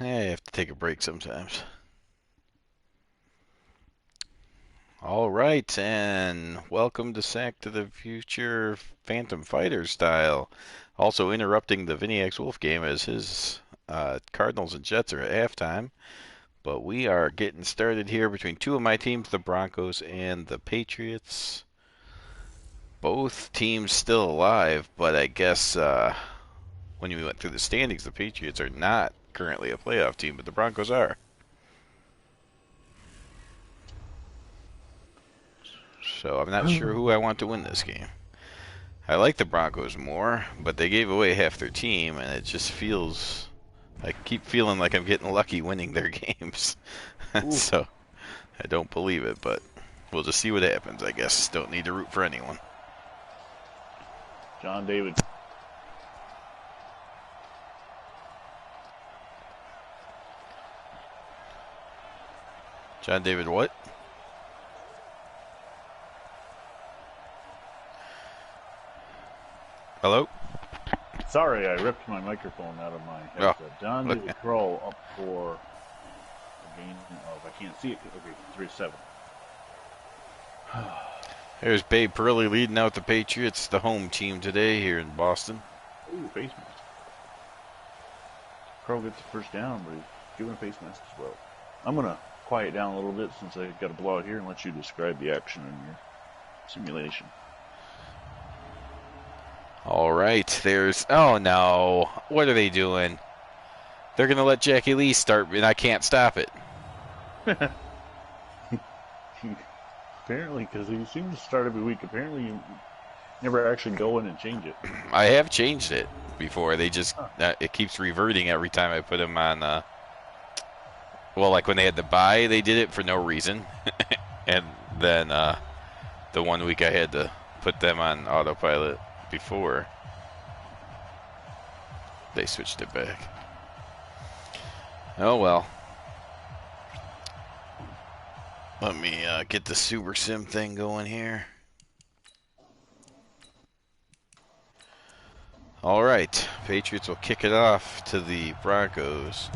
I have to take a break sometimes. All right, and welcome to Sack to the Future Phantom Fighter style. Also interrupting the Vinny X Wolf game as his Cardinals and Jets are at halftime. But we are getting started here between two of my teams, the Broncos and the Patriots. Both teams still alive, but I guess when we went through the standings, the Patriots are not currently a playoff team, but the Broncos are. So I'm not sure who I want to win this game. I like the Broncos more, but they gave away half their team, and it just feels... I keep feeling like I'm getting lucky winning their games. So I don't believe it, but we'll just see what happens, I guess. Don't need to root for anyone. John David. John David what? Hello? Sorry, I ripped my microphone out of my headset. Oh, John David Crow up for a gain of, I can't see it, okay, 3-7. There's Babe Pearly leading out the Patriots, the home team today here in Boston. Ooh, face mask. Crow gets the first down, but he's giving a face mask as well. I'm going to quiet down a little bit since I got a blowout here and let you describe the action in your simulation. All right, there's... Oh, no. What are they doing? They're going to let Jackie Lee start, and I can't stop it. Apparently, because he seems to start every week. Apparently, you never actually go in and change it. I have changed it before. They just... it keeps reverting every time I put him on... well, like when they had the bye, they did it for no reason. And then the 1 week I had to put them on autopilot before they switched it back. Oh well. Let me get the Super Sim thing going here. All right, Patriots will kick it off to the Broncos.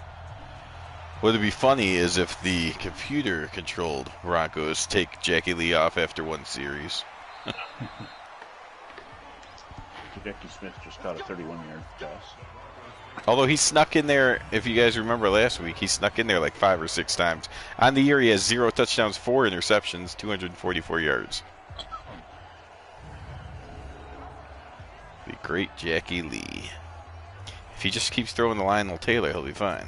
What would be funny is if the computer-controlled Broncos take Jackie Lee off after one series. Jackie Smith just caught a 31-yard pass. Although he snuck in there, if you guys remember last week, he snuck in there like 5 or 6 times. On the year, he has 0 touchdowns, 4 interceptions, 244 yards. The great Jackie Lee. If he just keeps throwing the Lionel Taylor, he'll be fine.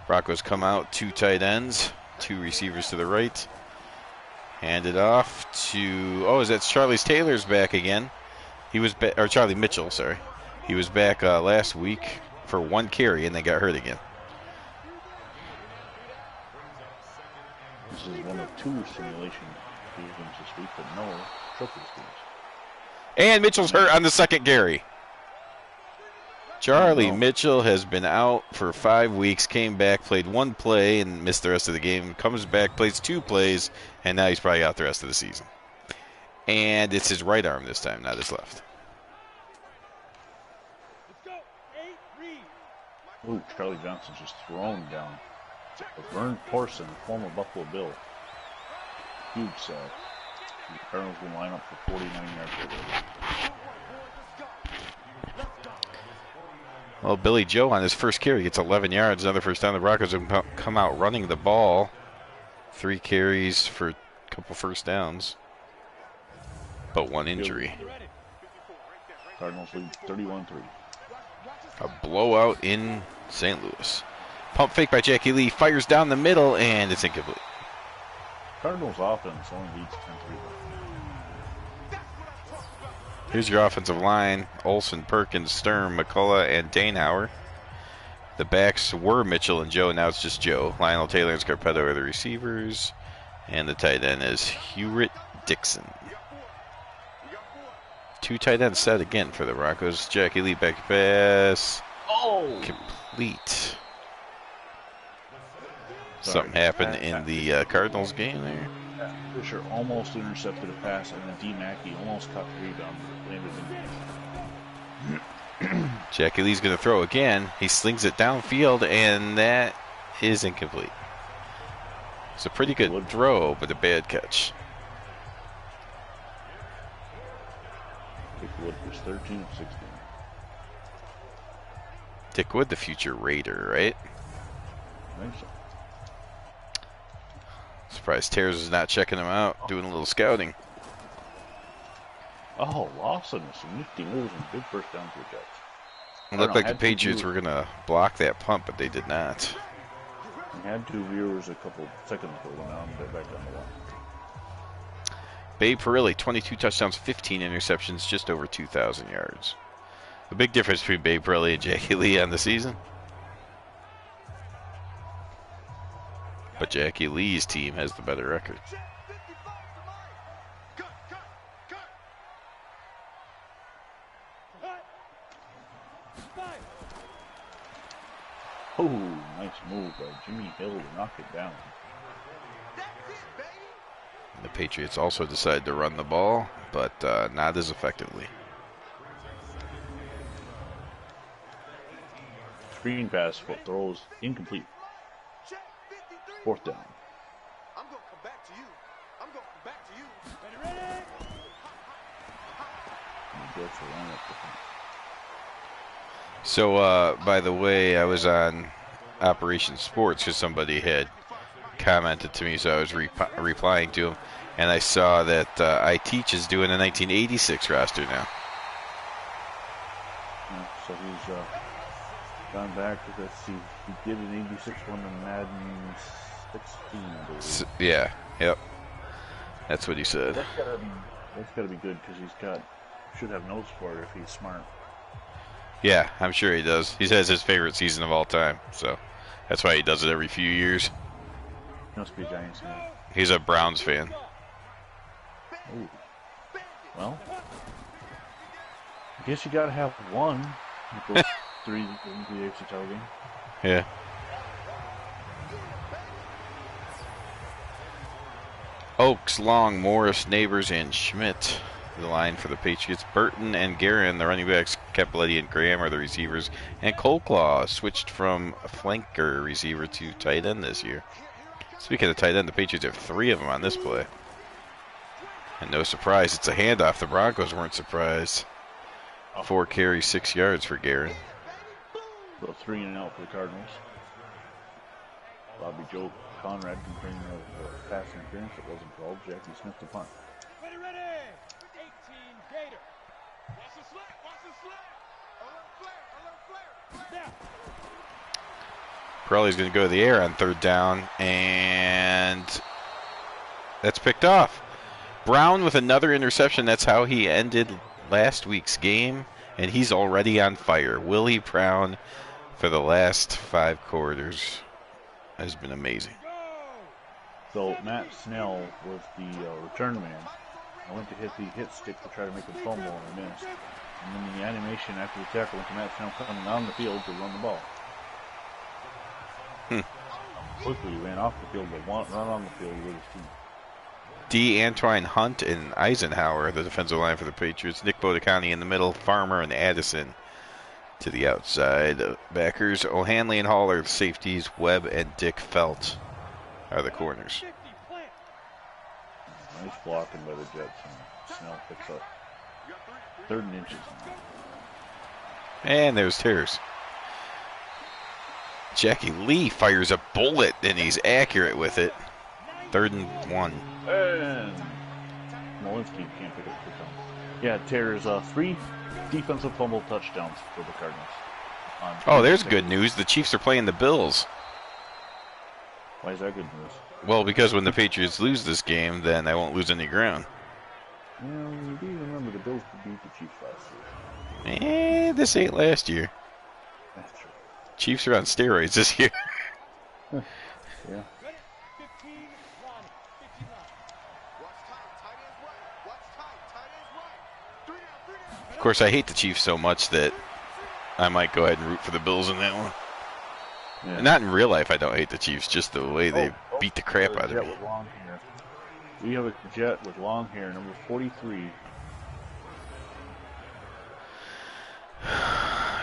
Broncos come out, 2 tight ends, 2 receivers to the right. Hand it off to... Oh, that's Charlie Taylor's back again. He was or Charlie Mitchell, sorry. He was back last week for 1 carry and then got hurt again. This is one of 2 simulation games this week, but no trophy games. And Mitchell's hurt on the second carry. Charlie Mitchell has been out for 5 weeks, came back, played 1 play, and missed the rest of the game. Comes back, plays 2 plays, and now he's probably out the rest of the season. And it's his right arm this time, not his left. Ooh, Charlie Johnson's just thrown down. Vern Porson, former Buffalo Bill. Huge sack. The Cardinals will line up for 49 yards per. Well, Billy Joe on his first carry gets 11 yards. Another first down. The Broncos have come out running the ball. 3 carries for a couple first downs. But 1 injury. Cardinals lead 31-3. A blowout in St. Louis. Pump fake by Jackie Lee. Fires down the middle, and it's incomplete. Cardinals offense only leads 10-3. Here's your offensive line. Olsen, Perkins, Sturm, McCullough, and Danehauer. The backs were Mitchell and Joe. Now it's just Joe. Lionel Taylor and Scarpetto are the receivers. And the tight end is Hewitt Dixon. 2 tight ends set again for the Broncos. Jackie Lee back pass. Oh! Complete. Sorry. Something happened in the Cardinals game there. Fisher almost intercepted a pass, and then D. Mackey almost caught the rebound. Landed in. Jackie Lee's going to throw again. He slings it downfield, and that is incomplete. It's a pretty good throw, but a bad catch. Dick Wood was 13 of 16. Dick Wood, the future Raider, right? I think so. Surprised Terrors is not checking him out, doing a little scouting. Oh, Lawson with some nifty moves and big first down for the Jets. It looked like the Patriots were going to block that punt, but they did not. We had 2 viewers a couple seconds ago, and now they're back on the line. Babe Parilli, 22 touchdowns, 15 interceptions, just over 2,000 yards. A big difference between Babe Parilli and Jackie Lee on the season. But Jackie Lee's team has the better record. Oh, nice move by Jimmy Hill to knock it down. The Patriots also decided to run the ball, but not as effectively. Screen pass for throws incomplete. 4th down. I'm gonna come back to you. I'm gonna come back to you. So, by the way, I was on Operation Sports because somebody had commented to me, so I was replying to him, and I saw that iTeach is doing a 1986 roster now. Yeah, so he's gone back to, let's see, he did an 86 one in Madden 16, I believe. Yeah, yep. That's what he said. That's gotta be good because should have notes for it if he's smart. Yeah, I'm sure he does. He says his favorite season of all time, so that's why he does it every few years. He must be a Giants fan. He's a Browns fan. Ooh. Well, I guess you gotta have one with those 3 in the AFC title game. Yeah. Oaks, Long, Morris, Neighbors, and Schmidt. The line for the Patriots. Burton and Guerin, the running backs. Capoletti and Graham are the receivers. And Coleclaw switched from a flanker receiver to tight end this year. Speaking of tight end, the Patriots have 3 of them on this play. And no surprise, it's a handoff. The Broncos weren't surprised. 4 carries, 6 yards for Guerin. So 3 and out for the Cardinals. Bobby Joe Conrad complaining of pass interference that wasn't called. Jackie Smith to punt. Ready, 18 Gator. Watch the slap, watch the slap. Alert flare. Now. Pirelli's going to go to the air on 3rd down, and that's picked off. Brown with another interception. That's how he ended last week's game, and he's already on fire. Willie Brown, for the last 5 quarters, has been amazing. So Matt Snell was the return man. I went to hit the hit stick to try to make a fumble, and I missed. And then the animation after the tackle went to Matt Snell coming on the field to run the ball. Quickly he ran off the field, but run on the field with his team. D. Antoine Hunt and Eisenhower, the defensive line for the Patriots. Nick Bodicani in the middle. Farmer and Addison to the outside. Backers, O'Hanley and Hall are the safeties. Webb and Dick Felt are the corners. Nice blocking by the Jets. And Snell picks up 3rd and inches. And there's Terrors. Jackie Lee fires a bullet, and he's accurate with it. 3rd and 1. And Malinsky can't pick up the count. Yeah, Terrors 3 defensive fumble touchdowns for the Cardinals. Oh, there's good news. The Chiefs are playing the Bills. Why is that good news? Well, because when the Patriots lose this game, then I won't lose any ground. Well, you do remember the Bills beat the Chiefs last year. This ain't last year. That's true. Chiefs are on steroids this year. Yeah. Of course, I hate the Chiefs so much that I might go ahead and root for the Bills in that one. Yeah. Not in real life, I don't hate the Chiefs, just the way they beat the crap out of me. With long hair. We have a Jet with long hair, number 43.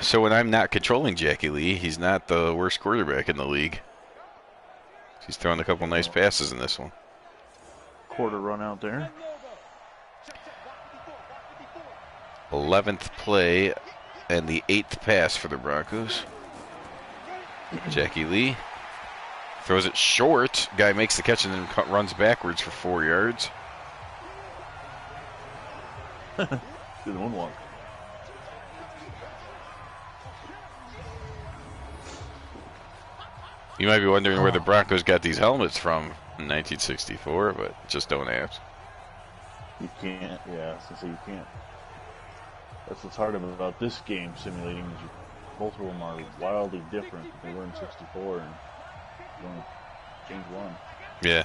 So when I'm not controlling Jackie Lee, he's not the worst quarterback in the league. He's throwing a couple nice passes in this one. Quarter run out there. 11th play and the 8th pass for the Broncos. Jackie Lee throws it short. Guy makes the catch and then runs backwards for 4 yards. Good moonwalk. You might be wondering where the Broncos got these helmets from in 1964, but just don't ask. You can't, yeah, so you can't. That's what's hard about this game simulating is both of them are wildly different. They were in 64 and you only change one. Yeah.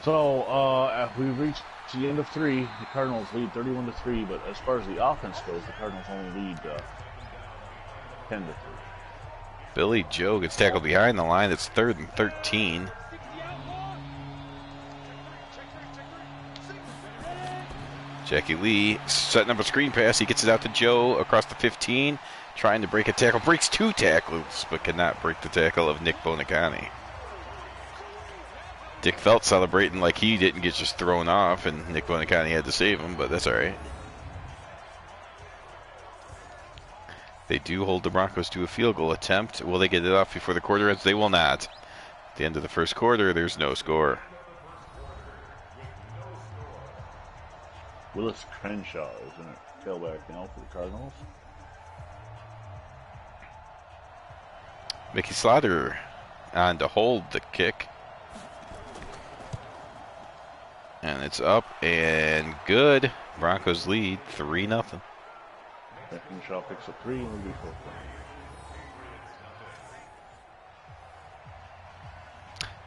So we've reached the end of 3. The Cardinals lead 31-3, but as far as the offense goes, the Cardinals only lead 10-3. Billy Joe gets tackled behind the line. It's 3rd and 13. Jackie Lee setting up a screen pass. He gets it out to Joe across the 15, trying to break a tackle. Breaks 2 tackles, but cannot break the tackle of Nick Bonicani. Dick Felt celebrating like he didn't get just thrown off, and Nick Bonicani had to save him, but that's all right. They do hold the Broncos to a field goal attempt. Will they get it off before the quarter ends? They will not. At the end of the first quarter, there's no score. Willis Crenshaw is in it. Tailback now for the Cardinals. Mickey Slaughter on to hold the kick. And it's up and good. Broncos lead 3-0. Crenshaw picks up 3 and will be 4 points.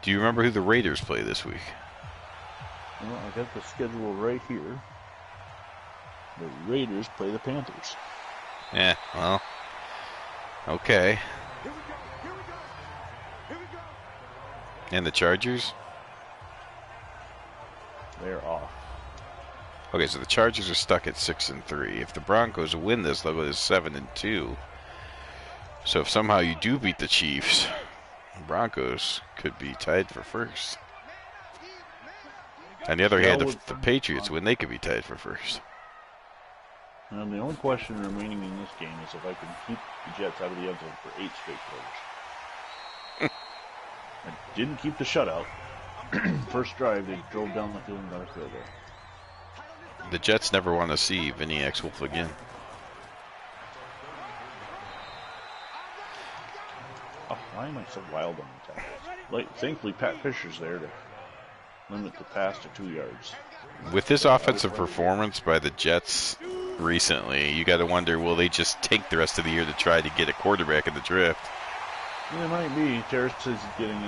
Do you remember who the Raiders play this week? Well, I got the schedule right here. The Raiders play the Panthers. Yeah, well, okay. And the Chargers? They're off. Okay, so the Chargers are stuck at 6-3. If the Broncos win this, they'll go to 7-2. So if somehow you do beat the Chiefs, the Broncos could be tied for first. On the other hand, if the Patriots win, they could be tied for first. And the only question remaining in this game is if I can keep the Jets out of the end zone for 8 straight quarters. I didn't keep the shutout. First drive, they drove down the field and got a field goal. The Jets never want to see Vinny X Wolf again. Oh, why am I so wild on the tackles? Like, thankfully, Pat Fisher's there to limit the pass to 2 yards. With this offensive performance by the Jets recently, you got to wonder, will they just take the rest of the year to try to get a quarterback in the draft? Yeah, it might be. Terrace is getting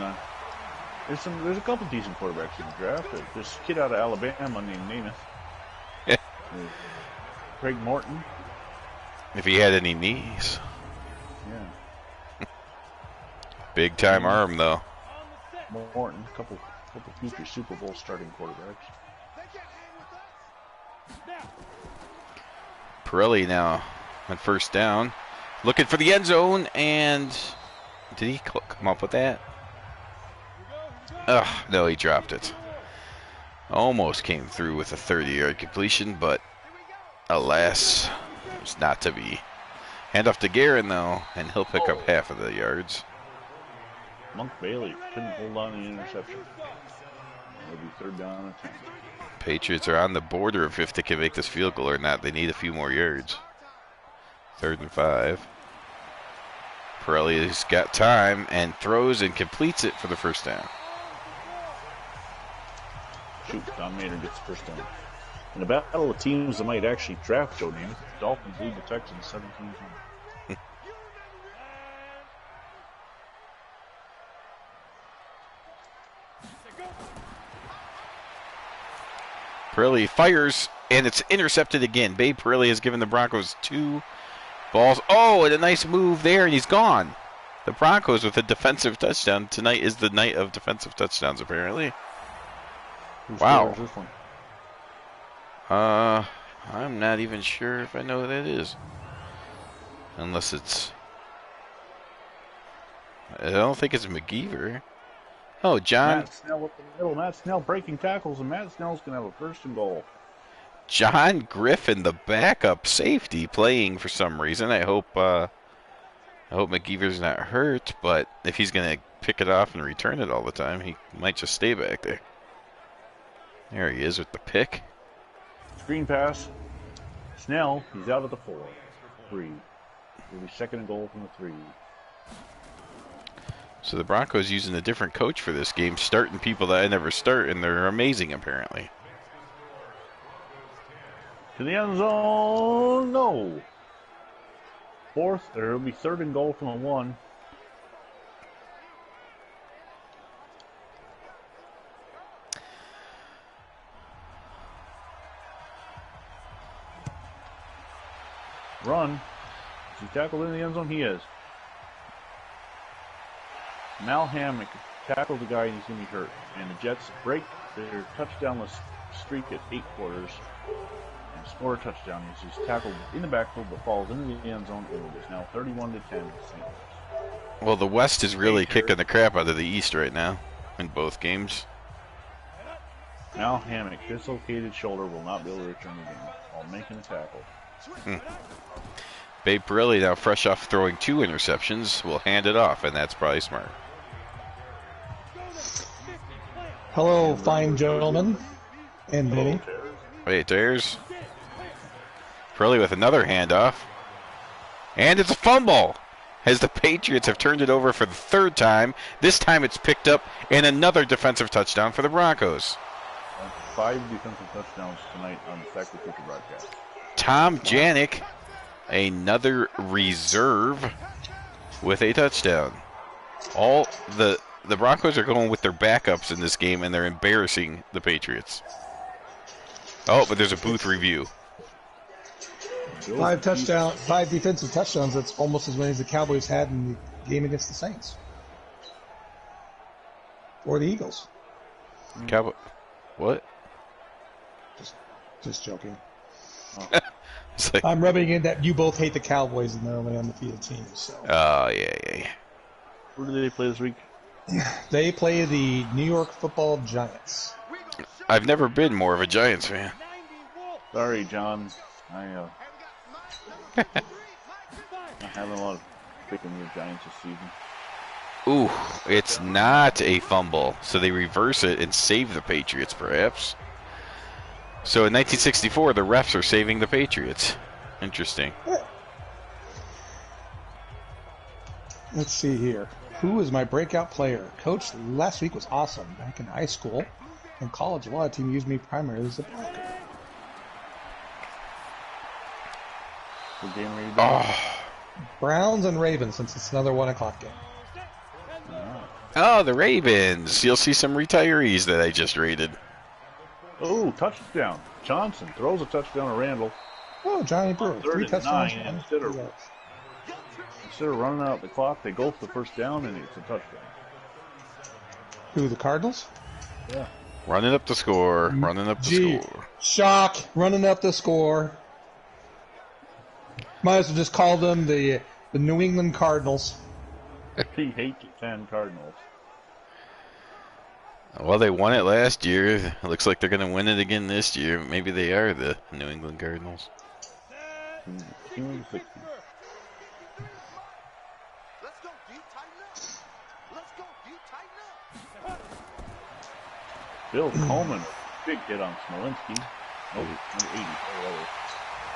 there's a couple decent quarterbacks in the draft. This kid out of Alabama named Namath. Craig Morton. If he had any knees. Yeah. Big time arm, though. Morton, a couple future Super Bowl starting quarterbacks. Pirelli now on first down. Looking for the end zone, and did he come up with that? No, he dropped it. Almost came through with a 30-yard completion, but alas, it was not to be. Hand off to Guerin, though, and he'll pick up half of the yards. Monk Bailey couldn't hold on to the interception. It'll be 3rd down and 10. Patriots are on the border of if they can make this field goal or not. They need a few more yards. 3rd and 5. Pirelli's got time and throws and completes it for the first down. Shoot, Don Mater gets the first down. In a battle of teams that might actually draft Joe Namath, the Dolphins lead the Texans 17-10. Pirelli fires, and it's intercepted again. Babe Pirelli has given the Broncos 2 balls. Oh, and a nice move there, and he's gone. The Broncos with a defensive touchdown. Tonight is the night of defensive touchdowns, apparently. Wow. This one? I'm not even sure if I know who that is. Unless it's... I don't think it's McGeever. Oh, John Matt Snell up the middle. Matt Snell breaking tackles, and Matt Snell's going to have a first and goal. John Griffin, the backup safety, playing for some reason. I hope McGeever's not hurt, but if he's going to pick it off and return it all the time, he might just stay back there. There he is with the pick. Screen pass. Snell, he's out at the 4. 3. It'll be second and goal from the 3. So the Broncos using a different coach for this game, starting people that I never start, and they're amazing apparently. To the end zone, no. Fourth, or it'll be third and goal from a 1. Run. Is he tackled in the end zone? He is. Mal Hammock tackled the guy and he's going to be hurt. And the Jets break their touchdownless streak at 8 quarters and score a touchdown. He's tackled in the backfield but falls into the end zone, and it is now 31-10 St. Louis. Well, the West is really kicking the crap out of the East right now in both games. Mal Hammock, dislocated shoulder, will not be able to return the game while making a tackle. Babe Pirelli, now fresh off throwing 2 interceptions, will hand it off, and that's probably smart. Hello, fine gentlemen. And Vinny. Wait, there's Pirelli with another handoff. And it's a fumble! As the Patriots have turned it over for the 3rd time. This time it's picked up, and another defensive touchdown for the Broncos. 5 defensive touchdowns tonight on the Factory Cookie broadcast. Tom Janik, another reserve, with a touchdown. All the Broncos are going with their backups in this game, and they're embarrassing the Patriots. Oh, but there's a booth review. 5 defensive touchdowns. That's almost as many as the Cowboys had in the game against the Saints. Or the Eagles. Cowboy, what? Just joking. Oh. It's like, I'm rubbing in that you both hate the Cowboys and they're only undefeated teams. So. oh, yeah. Who do they play this week? They play the New York Football Giants. I've never been more of a Giants fan. Sorry, John. I haven't a lot of picking the Giants this season. Ooh, it's not a fumble, so they reverse it and save the Patriots, perhaps. So in 1964, the refs are saving the Patriots. Interesting. Let's see here. Who is my breakout player? Coach last week was awesome. Back in high school and college, a lot of teams used me primarily as a blocker. What game are you doing? Oh, Browns and Ravens, since it's another 1 o'clock game. oh, the Ravens. You'll see some retirees that I just rated. Oh, touchdown. Johnson throws a touchdown to Randall. Oh, Johnny Brewer, 3 touchdowns. 9, instead of running out the clock, they go for the first down, and it's a touchdown. Who, the Cardinals? Yeah. Running up the score. Running up the score. Shock, running up the score. Might as well just call them the New England Cardinals. He hates the 10 Cardinals. Well, they won it last year. It looks like they're going to win it again this year. Maybe they are the New England Cardinals. King of the 60s. Bill Coleman, big hit on Smolinski. Oh,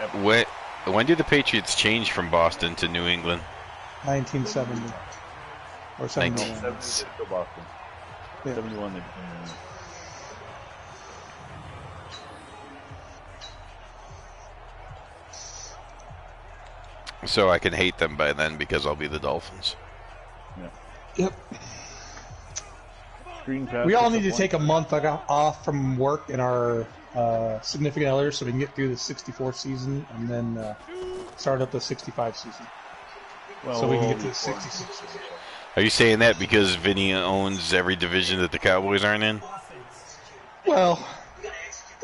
number 80. When did the Patriots change from Boston to New England? 1970. Or 71. 70 to Boston. Yeah. 71 they So I can hate them by then because I'll be the Dolphins. Yep. Screen pass. We all need to take a month off from work and our significant others so we can get through the 64 season and then start up the 65 season. Well, So we can get to the 66 season. Are you saying that because Vinny owns every division that the Cowboys aren't in? Well,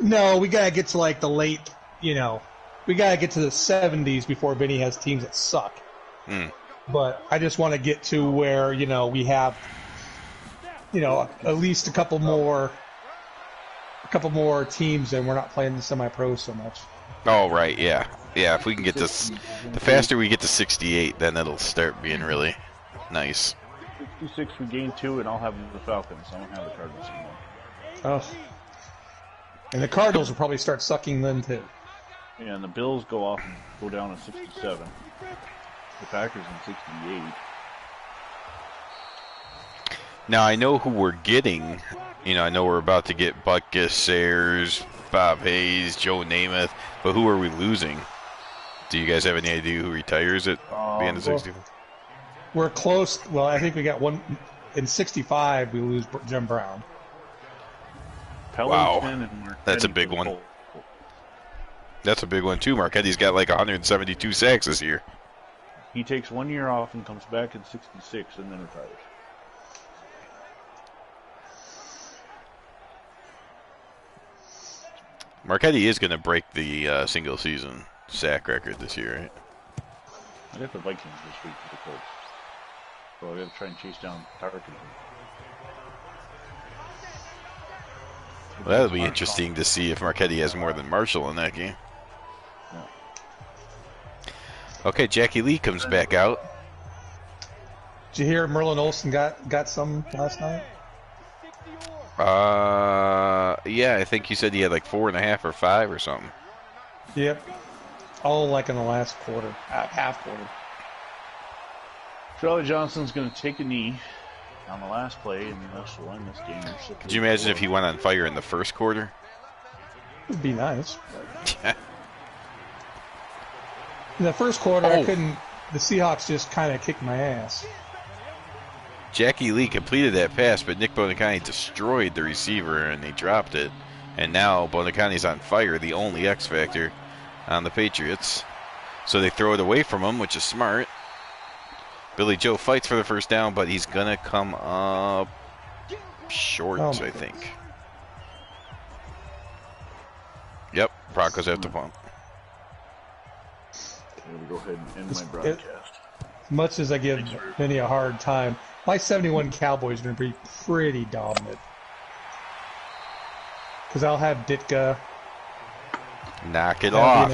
no, we gotta get to like the late, we gotta get to the 70s before Vinny has teams that suck. Mm. But I just want to get to where, we have, at least a couple more teams, and we're not playing the semi-pro so much. Oh, right, yeah. Yeah, if we can get this, 66 the faster we get to 68, then it'll start being really nice. 66, we gain 2, and I'll have the Falcons. I don't have the Cardinals anymore. Oh. And the Cardinals will probably start sucking then, too. Yeah, and the Bills go down to 67. The Packers in 68. Now, I know who we're getting. I know we're about to get Butkus, Sayers, Bob Hayes, Joe Namath, but who are we losing? Do you guys have any idea who retires at the end of 65? We're close. Well, I think we got one. In 65, we lose Jim Brown. Wow. And That's a big one. That's a big one, too. Marquette's got like 172 sacks this year. He takes 1 year off and comes back in 66 and then retires. Marquette is going to break the single-season sack record this year, right? I got the Vikings this week for the Colts. So I got to try and chase down Tarkin. Well, that'll be interesting to see if Marquette has more than Marshall in that game. Yeah. Okay, Jackie Lee comes back out. Did you hear Merlin Olsen got some last night? Yeah, I think you said he had like 4.5 or 5 or something. Yep. All like in the last quarter, half quarter. Charlie Johnson's going to take a knee on the last play, and thus will end this game. Could you imagine if he went on fire in the first quarter? It'd be nice. In the first quarter, I couldn't. The Seahawks just kind of kicked my ass. Jackie Lee completed that pass, but Nick Bonacani destroyed the receiver and they dropped it. And now Bonacani's on fire, the only X factor on the Patriots. So they throw it away from him, which is smart. Billy Joe fights for the first down, but he's going to come up short, I think. Yep, Broncos have to punt. I'm going to go ahead and end my broadcast. As much as I give Vinny a hard time, my 71 Cowboys are going to be pretty dominant. Because I'll have Ditka. Knock it off.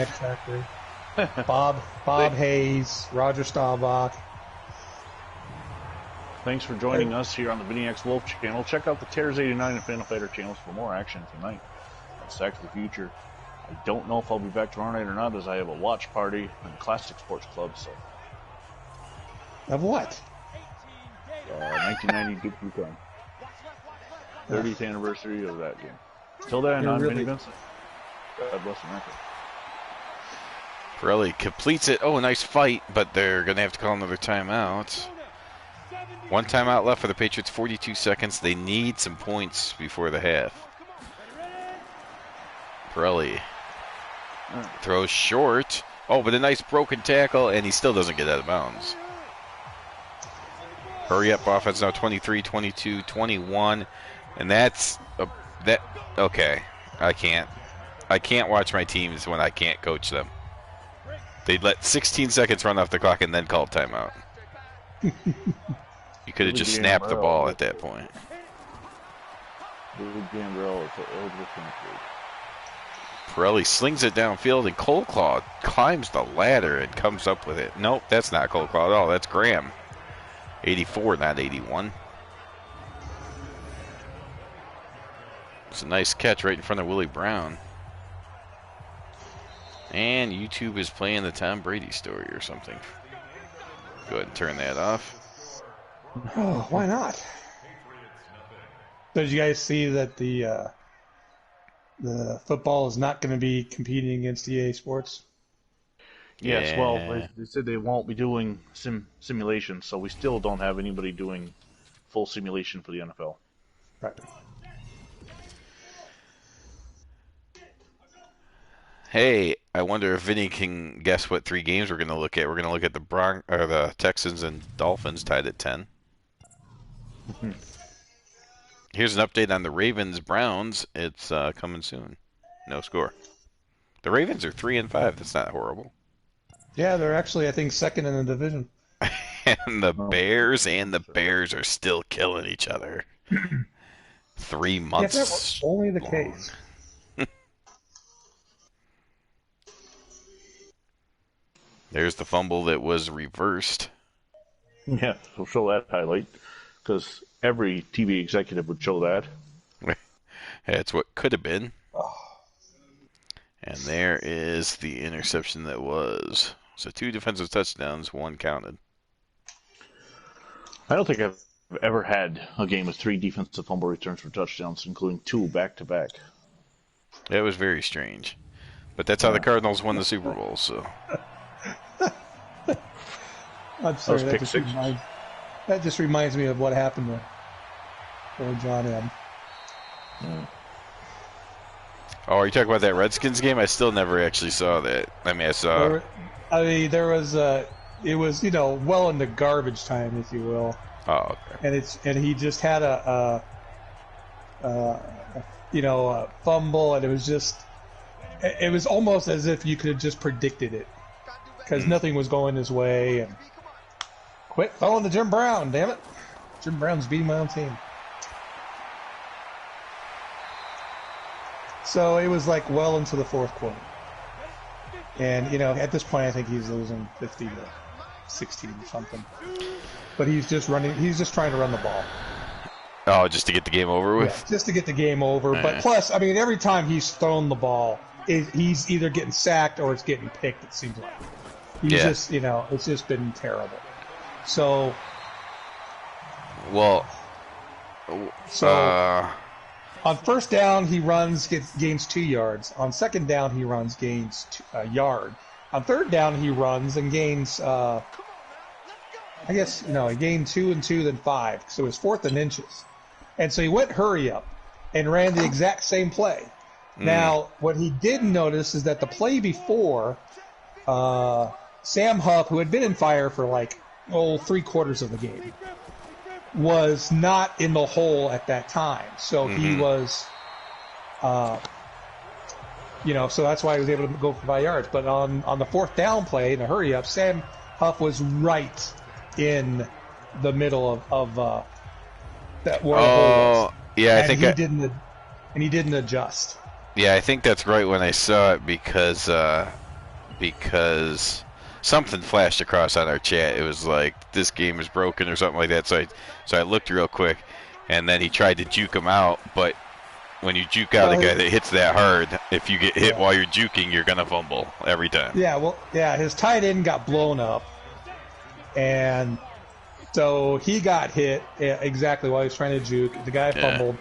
Bob Hayes, Roger Staubach. Thanks for joining us here on the ViniX Wolf channel. Check out the Tears 89 and Final Fighter channels for more action tonight on Sack the Future. I don't know if I'll be back tomorrow night or not, as I have a watch party in the Classic Sports Club. So. Of what? 1990 Duke Yukon. 30th anniversary of that game. Till then, I'm Vinny Vincent. God bless America. Pirelli completes it. Oh, a nice fight, but they're going to have to call another timeout. One timeout left for the Patriots, 42 seconds. They need some points before the half. Pirelli throws short. Oh, but a nice broken tackle, and he still doesn't get out of bounds. Hurry up offense now, 23, 22, 21. And that's okay. I can't watch my teams when I can't coach them. They'd let 16 seconds run off the clock and then call timeout. You could have just snapped the ball at that point. Pirelli slings it downfield, and Cold Claw climbs the ladder and comes up with it. Nope, that's not Cold Claw at all. That's Graham. 84, not 81. It's a nice catch right in front of Willie Brown. And YouTube is playing the Tom Brady story or something. Go ahead and turn that off. Oh, why not? So did you guys see that the football is not going to be competing against EA Sports? Yes, Yeah. well, they said they won't be doing simulation, so we still don't have anybody doing full simulation for the NFL. Right. Hey, I wonder if Vinny can guess what 3 games we're going to look at. We're going to look at the Texans and Dolphins tied at 10. Here's an update on the Ravens-Browns. It's coming soon. No score. The Ravens are 3-5. That's not horrible. Yeah, they're actually, I think, second in the division. And the Oh, Bears are still killing each other. Three If that were months only the long. case. There's the fumble that was reversed. yeah, so show that highlight because every TV executive would show that. That's what could have been. Oh, And there is the interception that was. So 2 defensive touchdowns, 1 counted. I don't think I've ever had a game with 3 defensive fumble returns for touchdowns, including 2 back to back. That was very strange. But that's how the Cardinals won the Super Bowl, so. I'm sorry, pick six. That just reminds me of what happened to poor John M. Oh, are you talking about that Redskins game? I still never actually saw that. I mean, I saw. There was it was well into garbage time, if you will, Oh, okay. and he just had a fumble, and it was almost as if you could have just predicted it because nothing was going his way. And quit throwing to Jim Brown, damn it! Jim Brown's beating my own team. So it was like well into the fourth quarter. And, at this point, I think he's losing 50 to 16 or something. But he's just trying to run the ball. Oh, just to get the game over with? Yeah, just to get the game over. But plus, I mean, every time he's thrown the ball, he's either getting sacked or it's getting picked, it seems like. He's just, it's just been terrible. So. Well. On first down, he gains 2 yards. On second down, he gains a yard. On third down, he runs and gains, he gained 2 and 2, then 5. So it was 4th and inches. And so he went hurry up and ran the exact same play. Now, what he didn't notice is that the play before, Sam Huff, who had been in fire for 3/4 of the game, was not in the hole at that time. So he was, so that's why he was able to go for 5 yards. But on the fourth down play, in a hurry up, Sam Huff was right in the middle of that where the hole was. Yeah, and he didn't adjust. Yeah, I think that's right when I saw it because something flashed across on our chat. It was like, this game is broken or something like that. So I looked real quick, and then he tried to juke him out. But when you juke out a guy that hits that hard, if you get hit while you're juking, you're going to fumble every time. Yeah, his tight end got blown up. And so he got hit exactly while he was trying to juke. The guy fumbled.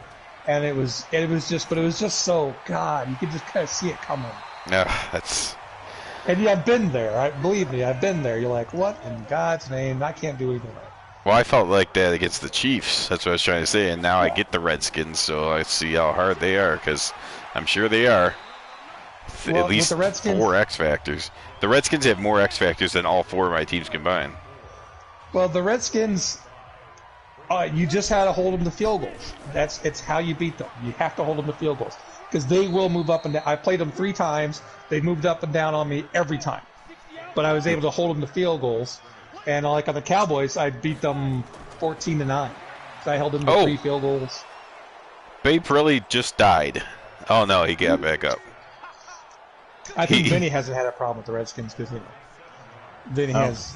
And it was just so, God, you could just kind of see it coming. That's... And I've been there. Believe me, I've been there. You're like, what in God's name? I can't do anything right. Well, I felt like that against the Chiefs. That's what I was trying to say. And now I get the Redskins, so I see how hard they are, because I'm sure they are. At least the Redskins, 4 X Factors. The Redskins have more X Factors than all 4 of my teams combined. Well, the Redskins, you just had to hold them to field goals. It's how you beat them. You have to hold them to field goals. Because they will move up and down. I played them 3 times. They moved up and down on me every time. But I was able to hold them to field goals. And like on the Cowboys, I beat them 14-9. So I held them to 3 field goals. Babe really just died. Oh, no, he got back up. I think Vinny hasn't had a problem with the Redskins because Vinny has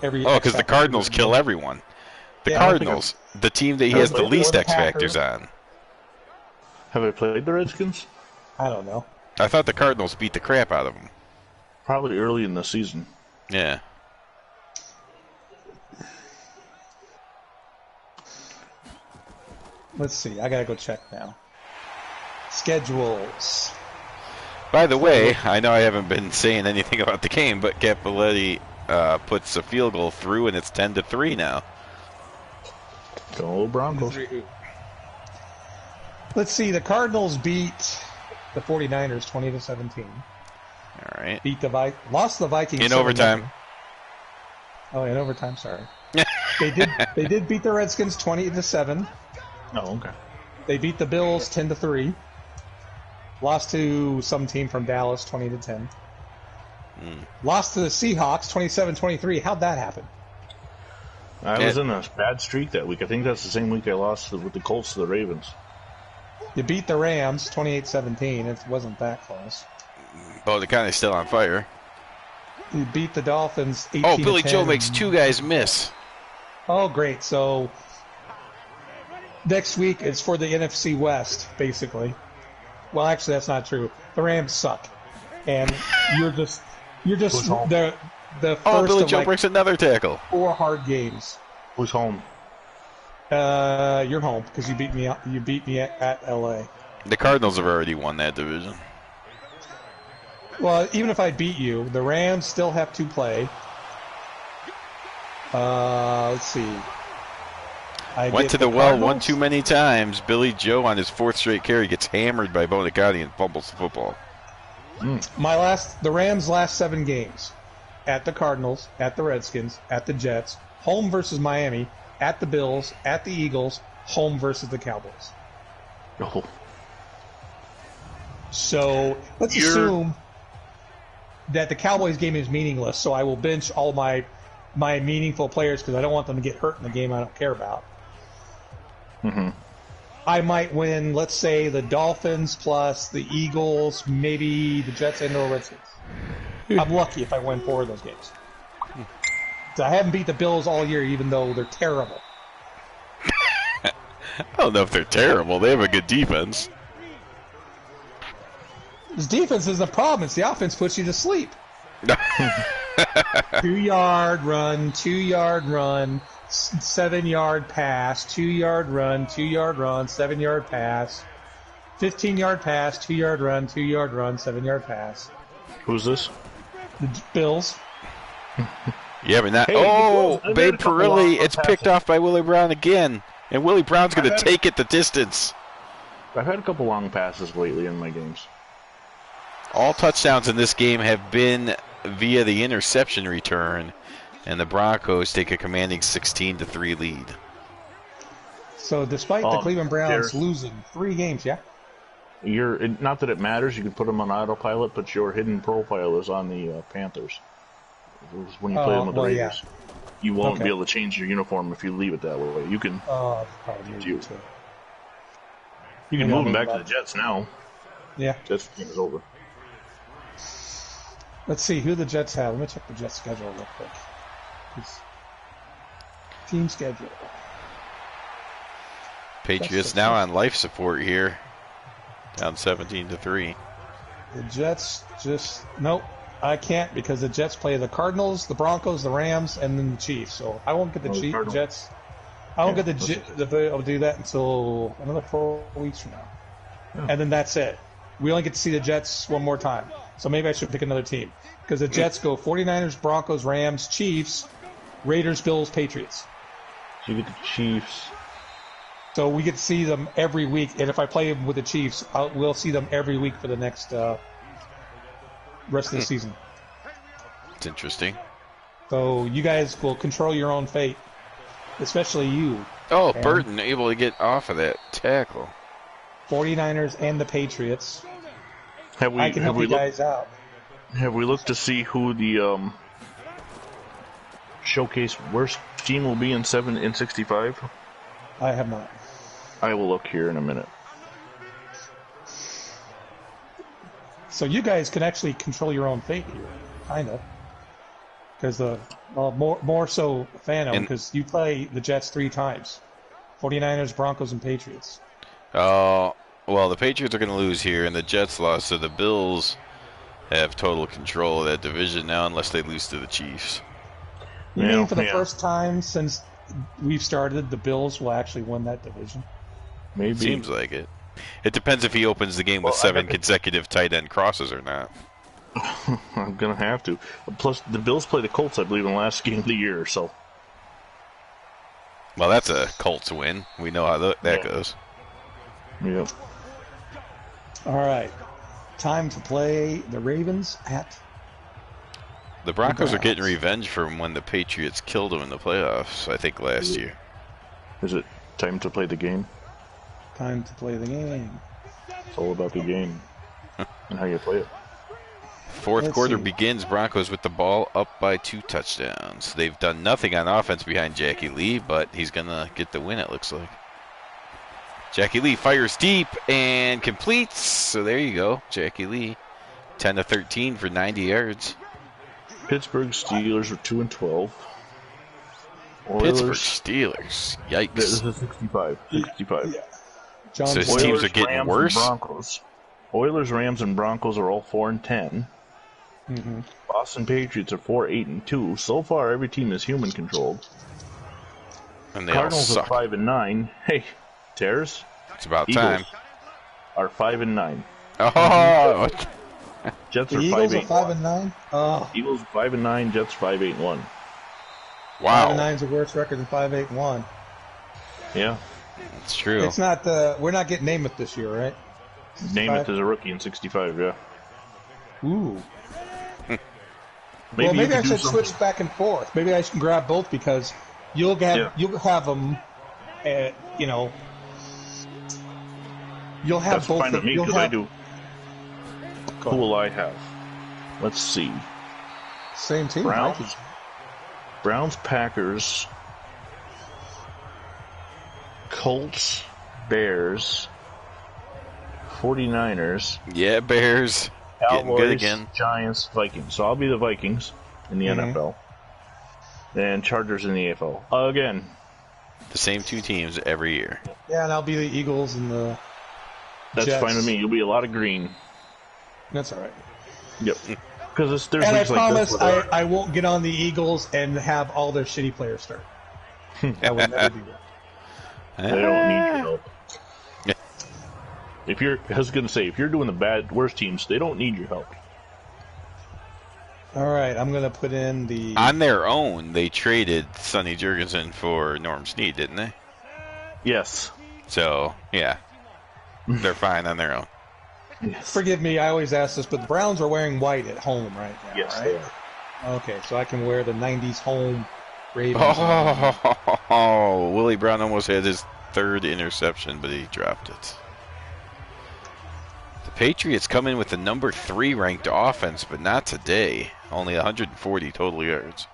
every... Oh, because the Cardinals kill everyone. The Cardinals, the team that he has the least X Factors on. Have I played the Redskins? I don't know. I thought the Cardinals beat the crap out of them. Probably early in the season. Yeah. Let's see. I gotta go check now. Schedules. By the way, I know I haven't been saying anything about the game, but Cappelletti puts a field goal through, and it's 10-3 now. Go Broncos. Let's see. The Cardinals beat the 49ers 20-17. All right. Lost the Vikings in overtime. Oh, in overtime. Sorry. They did beat the Redskins 20-7. Oh, okay. They beat the Bills 10-3. Lost to some team from Dallas 20-10. Lost to the Seahawks 27-23. How'd that happen? I was in a bad streak that week. I think that's the same week I lost with the Colts to the Ravens. You beat the Rams 28-17. It wasn't that close. But they're kind of still on fire. You beat the Dolphins 18-10. Oh, Billy Joe makes two guys miss. Oh, great. So next week is for the NFC West, basically. Well, actually, that's not true. The Rams suck, and you're just the first Billy of Joe like breaks another tackle. 4 hard games. Who's home? You're home because you beat me. You beat me at LA. The Cardinals have already won that division. Well, even if I beat you, the Rams still have to play. Let's see. Went to the well one too many times. Billy Joe on his 4th straight carry gets hammered by Bonicati and fumbles the football. The Rams' last 7 games: at the Cardinals, at the Redskins, at the Jets, home versus Miami, at the Bills, at the Eagles, home versus the Cowboys. Oh. So let's assume that the Cowboys game is meaningless. So I will bench all my meaningful players because I don't want them to get hurt in the game I don't care about. Mm-hmm. I might win, let's say, the Dolphins plus the Eagles, maybe the Jets and the Redskins. I'm lucky if I win 4 of those games. So I haven't beat the Bills all year, even though they're terrible. I don't know if they're terrible. They have a good defense. This defense is the problem. It's the offense puts you to sleep. 2-yard run, 2-yard run, 7-yard pass, 2-yard run, 2-yard run, 7-yard pass, 15-yard pass, 2-yard run, 2-yard run, 7-yard pass. Who's this? The Bills. Yeah, but not. Hey, Babe Perilli, it's picked off by Willie Brown again. And Willie Brown's going to take it the distance. I've had a couple long passes lately in my games. All touchdowns in this game have been via the interception return, and the Broncos take a commanding 16-3 lead. So despite the Cleveland Browns losing 3 games, yeah? Not that it matters, you can put them on autopilot, but your hidden profile is on the Panthers. When you play them with the Raiders. Yeah. You won't be able to change your uniform if you leave it that way. You can you can move them back to the Jets now. Yeah. Jets game is over. Let's see who the Jets have. Let me check the Jets schedule real quick. Team schedule. Patriots now on life support here. Down 17-3. The Jets nope. I can't because the Jets play the Cardinals, the Broncos, the Rams, and then the Chiefs. So I won't get the Jets. I won't get I'll do that until another 4 weeks from now. Yeah. And then that's it. We only get to see the Jets one more time. So maybe I should pick another team. Because the Jets go 49ers, Broncos, Rams, Chiefs, Raiders, Bills, Patriots. So you get the Chiefs. So we get to see them every week. And if I play them with the Chiefs, we'll see them every week for the next rest of the season. It's interesting. So you guys will control your own fate. Especially you. Oh, Burton able to get off of that tackle. 49ers and the Patriots. I can help you guys out. Have we looked to see who the showcase worst team will be in 65? I have not. I will look here in a minute. So you guys can actually control your own fate here, kind of. Because more so Phantom, because you play the Jets 3 times. 49ers, Broncos, and Patriots. Oh, well, the Patriots are going to lose here, and the Jets lost, so the Bills have total control of that division now unless they lose to the Chiefs. You mean for the first time since we've started, the Bills will actually win that division? Maybe. Seems like it. It depends if he opens the game with 7 consecutive tight end crosses or not. I'm going to have to. Plus, the Bills play the Colts, I believe, in the last game of the year, so. Well, that's a Colts win. We know how that goes. Yep. All right. Time to play the Ravens at the Broncos are getting revenge from when the Patriots killed them in the playoffs, I think, last year. Is it time to play the game? Time to play the game. It's all about the game and how you play it. Fourth Let's quarter see. begins. Broncos with the ball up by 2 touchdowns. They've done nothing on offense behind Jackie Lee, but he's going to get the win, it looks like. Jackie Lee fires deep and completes. So there you go. Jackie Lee, 10 to 13 for 90 yards. Pittsburgh Steelers are 2-12. Pittsburgh Oilers. Steelers. This Yikes. is 65. 65. Yeah. John So his Boyd. teams are getting Rams, worse? And Broncos. Oilers, Rams, and Broncos are all 4-10. Mm-hmm. Boston Patriots are 4-8-2. So far, every team is human controlled. And they all Cardinals are suck. 5-9. Hey, Tears. It's about Eagles time. are 5-9. Oh, Jets The are Eagles 5-8. are 5-9. Oh, Eagles 5-9. Jets 5-8-1. wow. 5-9 is a worse record than 5-8-1. Yeah. It's true. It's not we're not getting Namath this year, right? Namath is a rookie in 65. Yeah. Ooh. Maybe Well, you maybe I could do should something. switch back and forth. Maybe I should grab both because you'll have them. You know, you'll have That's both. fine with me you'll because I have- do. Go Who ahead. will I have? Let's see. Same team. Browns? Vikings. Browns, Packers, Colts, Bears, 49ers, Yeah, Bears. Getting Cowboys, good again. Giants, Vikings. So I'll be the Vikings in the Mhm. NFL. And Chargers in the AFL. Again. The same 2 teams every year. Yeah, and I'll be the Eagles and the. That's Jets. fine with me. You'll be a lot of green. That's all right. Yep. Because there's And I leagues like promise this where I won't get on the Eagles and have all their shitty players start. I would never do that. they don't need your help. Yeah. I was going to say, if you're doing the worst teams, they don't need your help. All right, I'm going to put in the. On their own, they traded Sonny Jurgensen for Norm Snead, didn't they? Yes. So, yeah. They're fine on their own. Yes. Forgive me, I always ask this, but the Browns are wearing white at home right now, Yes, right? they are. Okay, so I can wear the 90s home Ravens. Oh, Willie Brown almost had his 3rd interception, but he dropped it. The Patriots come in with the number 3 ranked offense, but not today. Only 140 total yards.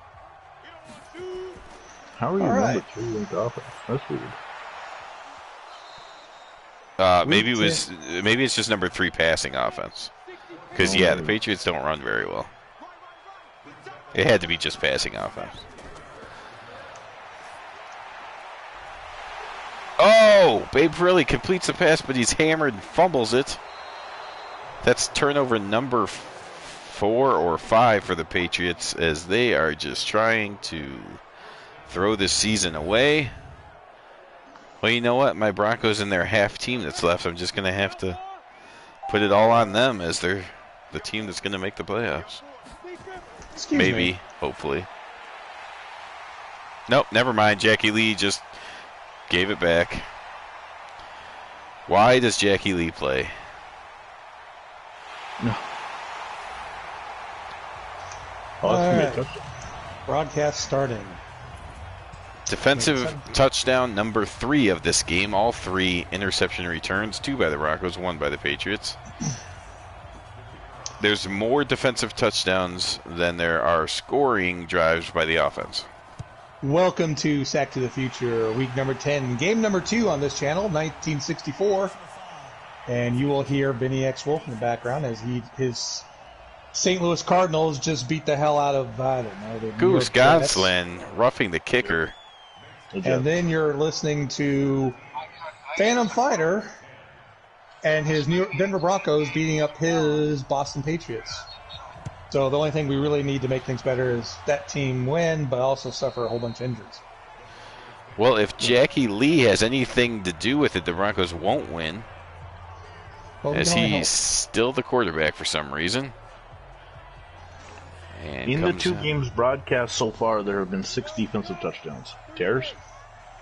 How are you All number right. 2 in the offense? That's weird. Maybe it's just number 3 passing offense. Because yeah, the Patriots don't run very well. It had to be just passing offense. Oh, Babe Parilli completes the pass, but he's hammered and fumbles it. That's turnover number 4 or 5 for the Patriots as they are just trying to throw this season away. Well, you know what? My Broncos and their half team that's left, I'm just going to have to put it all on them as they're the team that's going to make the playoffs. Excuse Maybe, me. hopefully. Nope, never mind. Jackie Lee just gave it back. Why does Jackie Lee play? No. Oh, All that's right. Broadcast starting. Defensive touchdown number 3 of this game. All 3 interception returns. 2 by the Broncos, 1 by the Patriots. There's more defensive touchdowns than there are scoring drives by the offense. Welcome to Sack to the Future, week number 10, game number 2 on this channel, 1964. And you will hear Benny X. Wolf in the background as his St. Louis Cardinals just beat the hell out of, I don't know, the New Goose York Jets. Gonsolin roughing the kicker. And then you're listening to Phantom Fighter and his Denver Broncos beating up his Boston Patriots. So the only thing we really need to make things better is that team win, but also suffer a whole bunch of injuries. Well, if Jackie Lee has anything to do with it, the Broncos won't win, Well, we as can only hope. he's still the quarterback for some reason. And In the comes 2 in. games broadcast so far, there have been 6 defensive touchdowns. Tears?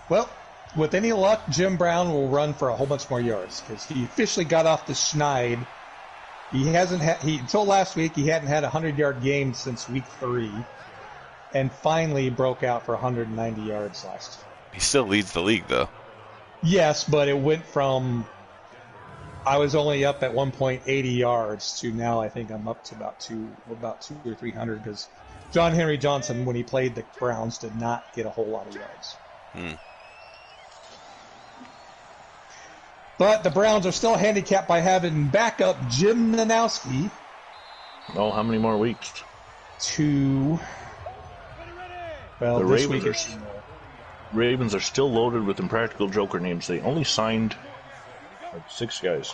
Well, with any luck, Jim Brown will run for a whole bunch more yards because he officially got off the schneid. He hasn't had until last week. He hadn't had a 100-yard game since week 3, and finally broke out for 190 yards last. He still leads the league, though. Yes, but it went from I was only up at one point 80 yards to now I think I'm up to about two or 300 because John Henry Johnson, when he played the Browns, did not get a whole lot of yards. But the Browns are still handicapped by having backup Jim Nanowski. Oh, how many more weeks? To well, The this Ravens week Ravens are still loaded with impractical joker names. They only signed like 6 guys.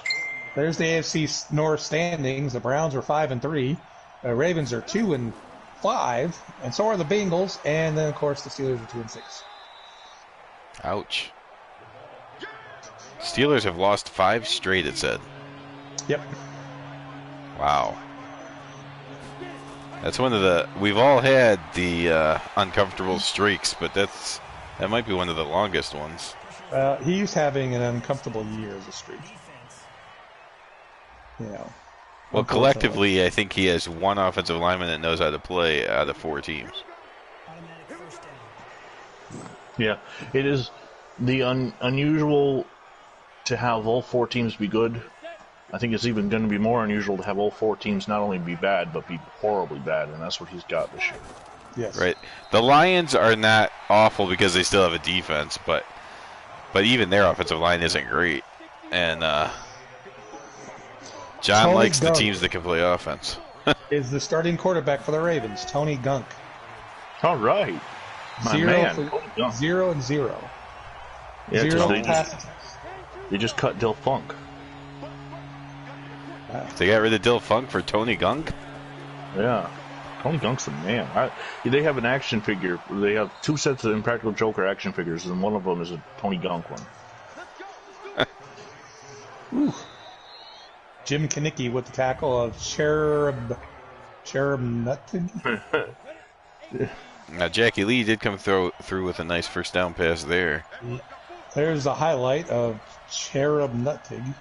there's the AFC North standings. The Browns are 5-3. The Ravens are 2-5, and so are the Bengals. And then of course the Steelers are 2-6. Ouch. Steelers have lost 5 straight, it said. Yep. Wow. That's one of the... We've all had the uncomfortable streaks, but that might be one of the longest ones. He's having an uncomfortable year as a streak. You know. Well, collectively, I think he has one offensive lineman that knows how to play out of 4 teams. Yeah, it is the unusual to have all 4 teams be good. I think it's even going to be more unusual to have all 4 teams not only be bad, but be horribly bad, and that's what he's got this year. Yes. Right. The Lions are not awful because they still have a defense, but even their offensive line isn't great. And John Tony likes Gunk the teams that can play offense. is the starting quarterback for the Ravens, Tony Gunk. All right. My man. Tony Gunk. 0-0. Yeah, 0 they passes. They just cut Dill Funk. They got rid of Dill Funk for Tony Gunk? Yeah. Tony Gunk's the man. They have an action figure. They have 2 sets of Impractical Joker action figures, and one of them is a Tony Gunk one. Ooh. Jim Kanicki with the tackle of Cherub Nuttig. Now, Jackie Lee did come through with a nice first down pass there. There's a highlight of Cherub Nuttig.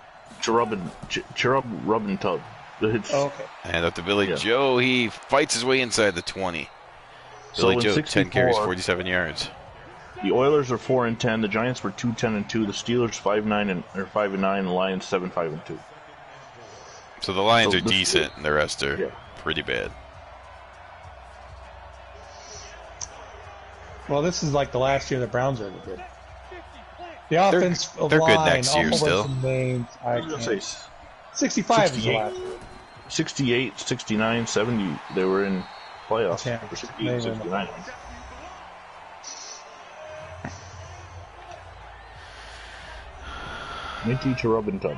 Cherub Rubbin Tub. Okay. And up to Billy Joe. He fights his way inside the 20. So Billy Joe, 64, 10 carries, 47 yards. The Oilers are 4-10. The Giants were 2-10-2. The Steelers 5-9 and the Lions 7-5-2. So the Lions are decent, and the rest are Yeah. pretty bad. Well, this is like the last year the Browns are good. The offense they're good next year still. Names, I was going to say 65 is the last year. 68, 69, 70. They were in playoffs Yeah, for 68, 69. Minty to Robin Tub.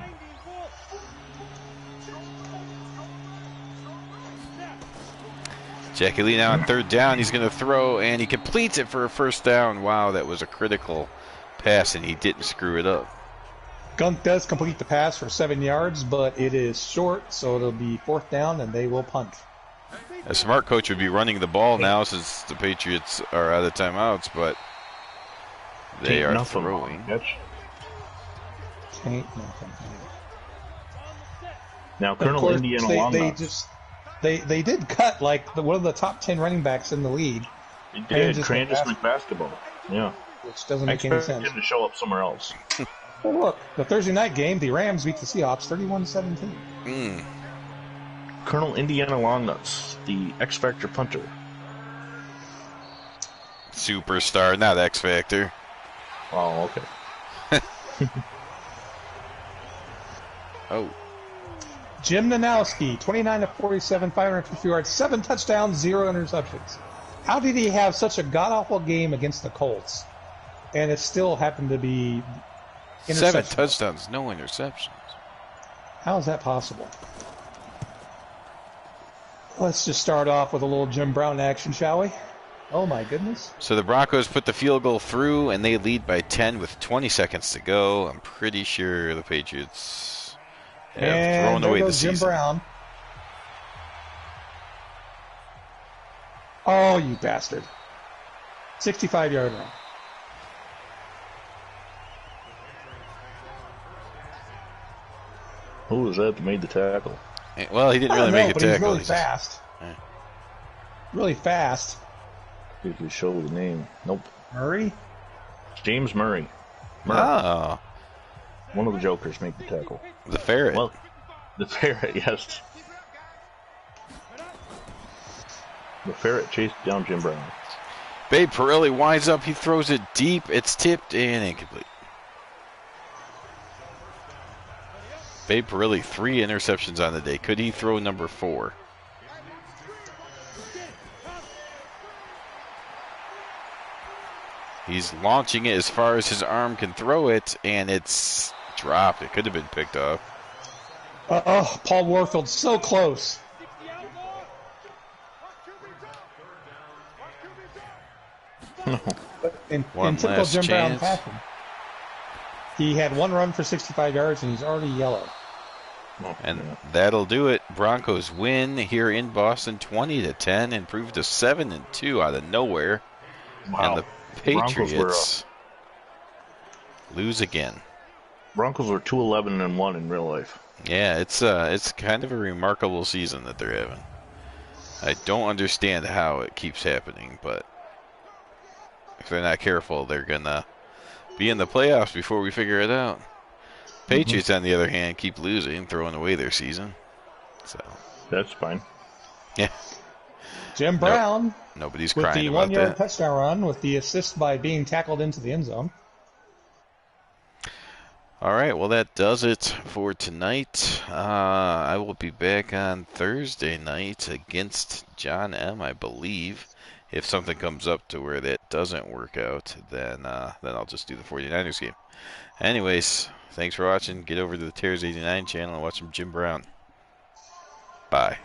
Jackie Lee now on 3rd down. He's going to throw, and he completes it for a first down. Wow, that was a critical pass, and he didn't screw it up. Gunk does complete the pass for 7 yards, but it is short, so it'll be 4th down, and they will punt. A smart coach would be running the ball now since the Patriots are out of timeouts, but they are throwing. Now, Colonel Indiana Longnuts. They did cut like one of the top 10 running backs in the league. They did. Trandis McBasketball. Yeah. Which doesn't make any sense. Him to show up somewhere else. Well, look, the Thursday night game, the Rams beat the Seahawks 31-17. Colonel Indiana Longnuts, the X Factor punter. Superstar, not X Factor. Oh, okay. Oh. Jim Nanowski, 29-47, 550 yards, 7 touchdowns, 0 interceptions. How did he have such a god-awful game against the Colts? And it still happened to be 7 touchdowns, no interceptions. How is that possible? Let's just start off with a little Jim Brown action, shall we? Oh, my goodness. So the Broncos put the field goal through, and they lead by 10 with 20 seconds to go. I'm pretty sure the Patriots have thrown away the season. Jim Brown. Oh, you bastard. 65-yard run. Who was that made the tackle? Well, he didn't really make a tackle. He's really fast. Yeah. Really fast. If you show the name. Nope. Murray? James Murray. Oh. One of the Jokers make the tackle. The ferret. Well, the ferret, yes. The ferret chased down Jim Brown. Babe Pirelli winds up. He throws it deep. It's tipped and incomplete. Babe Pirelli, 3 interceptions on the day. Could he throw number 4? He's launching it as far as his arm can throw it, and it's dropped. It could have been picked up. Paul Warfield, so close. In One typical last Jim Brown chance. fashion, he had 1 run for 65 yards, and he's already yellow. And that'll do it. Broncos win here in Boston 20-10, improved to 7-2 out of nowhere. Wow. And the Broncos Patriots lose again. Broncos were 2-11-1 in real life. Yeah, it's kind of a remarkable season that they're having. I don't understand how it keeps happening, but if they're not careful, they're gonna be in the playoffs before we figure it out. Patriots, on the other hand, keep losing, throwing away their season. So That's fine. yeah, Jim Brown nobody's with crying the about 1-yard that. touchdown run with the assist by being tackled into the end zone. All right, well, that does it for tonight. I will be back on Thursday night against John M., I believe. If something comes up to where that doesn't work out, then I'll just do the 49ers game. Anyways, thanks for watching. Get over to the Tears 89 channel and watch some Jim Brown. Bye.